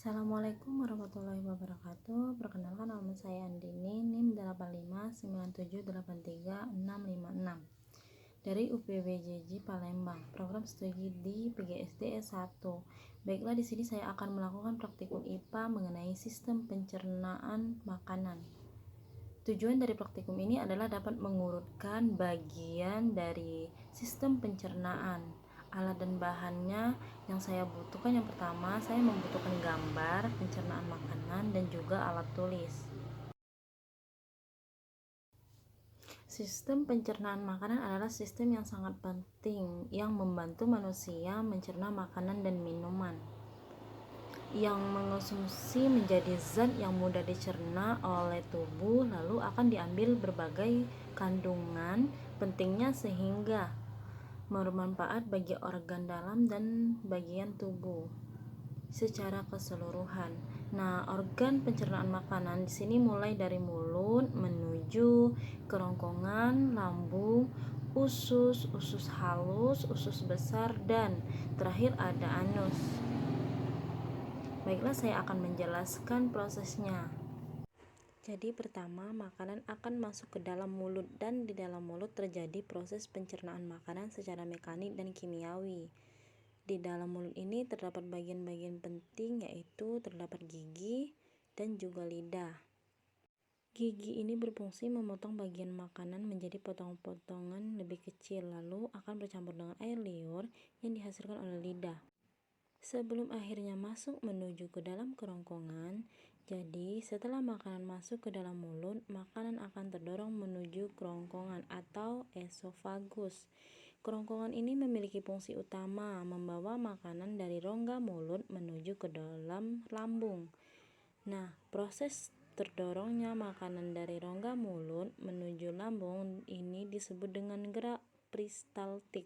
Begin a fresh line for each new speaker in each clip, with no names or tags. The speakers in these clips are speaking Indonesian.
Assalamualaikum warahmatullahi wabarakatuh. Perkenalkan, nama saya Andini, NIM 8597836656 dari UPWJJ Palembang, program studi di PGSD S1. Baiklah, di sini saya akan melakukan praktikum IPA mengenai sistem pencernaan makanan. Tujuan dari praktikum ini adalah dapat mengurutkan bagian dari sistem pencernaan. Alat dan bahannya yang saya butuhkan, yang pertama saya membutuhkan gambar pencernaan makanan dan juga alat tulis. Sistem pencernaan makanan adalah sistem yang sangat penting yang membantu manusia mencerna makanan dan minuman yang mengonsumsi menjadi zat yang mudah dicerna oleh tubuh, lalu akan diambil berbagai kandungan pentingnya sehingga bermanfaat bagi organ dalam dan bagian tubuh secara keseluruhan. Nah, organ pencernaan makanan di sini mulai dari mulut menuju kerongkongan, lambung, usus halus, usus besar, dan terakhir ada anus. Baiklah, saya akan menjelaskan prosesnya. Jadi pertama, makanan akan masuk ke dalam mulut dan di dalam mulut terjadi proses pencernaan makanan secara mekanik dan kimiawi. Di dalam mulut ini terdapat bagian-bagian penting, yaitu terdapat gigi dan juga lidah. Gigi ini berfungsi memotong bagian makanan menjadi potongan-potongan lebih kecil, lalu akan bercampur dengan air liur yang dihasilkan oleh lidah sebelum akhirnya masuk menuju ke dalam kerongkongan. Jadi setelah makanan masuk ke dalam mulut, makanan akan terdorong menuju kerongkongan atau esofagus. Kerongkongan ini memiliki fungsi utama membawa makanan dari rongga mulut menuju ke dalam lambung. Nah, proses terdorongnya makanan dari rongga mulut menuju lambung ini disebut dengan gerak peristaltik.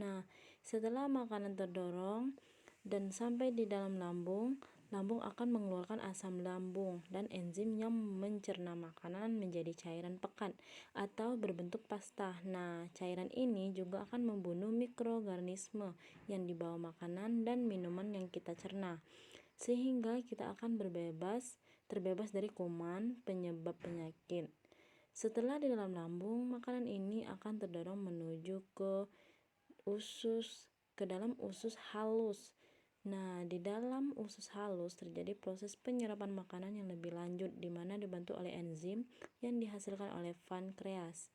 Nah, setelah makanan terdorong dan sampai di dalam lambung, lambung akan mengeluarkan asam lambung dan enzim yang mencerna makanan menjadi cairan pekat atau berbentuk pasta. Nah, cairan ini juga akan membunuh mikroorganisme yang dibawa makanan dan minuman yang kita cerna, sehingga kita akan terbebas dari kuman penyebab penyakit. Setelah di dalam lambung, makanan ini akan terdorong menuju ke dalam usus halus. Nah, di dalam usus halus terjadi proses penyerapan makanan yang lebih lanjut, di mana dibantu oleh enzim yang dihasilkan oleh pankreas.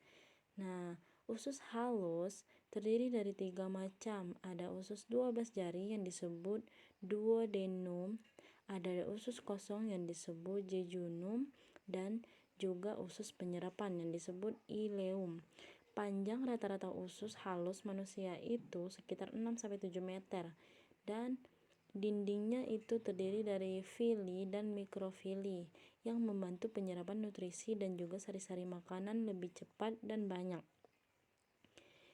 Nah, usus halus terdiri dari 3 macam. Ada usus 12 jari yang disebut duodenum, ada usus kosong yang disebut jejunum, dan juga usus penyerapan yang disebut ileum. Panjang rata-rata usus halus manusia itu sekitar 6-7 meter, dan dindingnya itu terdiri dari fili dan mikrofili yang membantu penyerapan nutrisi dan juga sari-sari makanan lebih cepat dan banyak.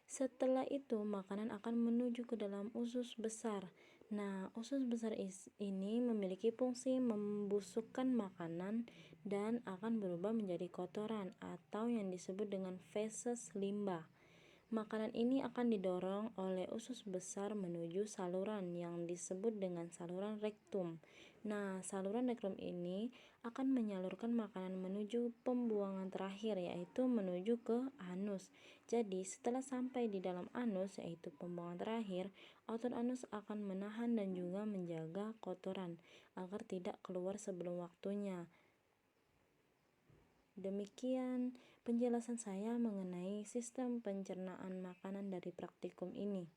Setelah itu, makanan akan menuju ke dalam usus besar. Nah, usus besar ini memiliki fungsi membusukkan makanan dan akan berubah menjadi kotoran atau yang disebut dengan feses limbah. Makanan ini akan didorong oleh usus besar menuju saluran yang disebut dengan saluran rektum. Nah, saluran rektum ini akan menyalurkan makanan menuju pembuangan terakhir, yaitu menuju ke anus. Jadi, setelah sampai di dalam anus, yaitu pembuangan terakhir, otot anus akan menahan dan juga menjaga kotoran agar tidak keluar sebelum waktunya. Demikian penjelasan saya mengenai sistem pencernaan makanan dari praktikum ini.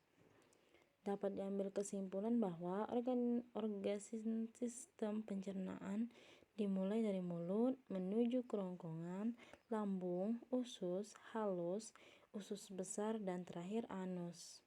Dapat diambil kesimpulan bahwa sistem pencernaan dimulai dari mulut menuju kerongkongan, lambung, usus halus, usus besar, dan terakhir anus.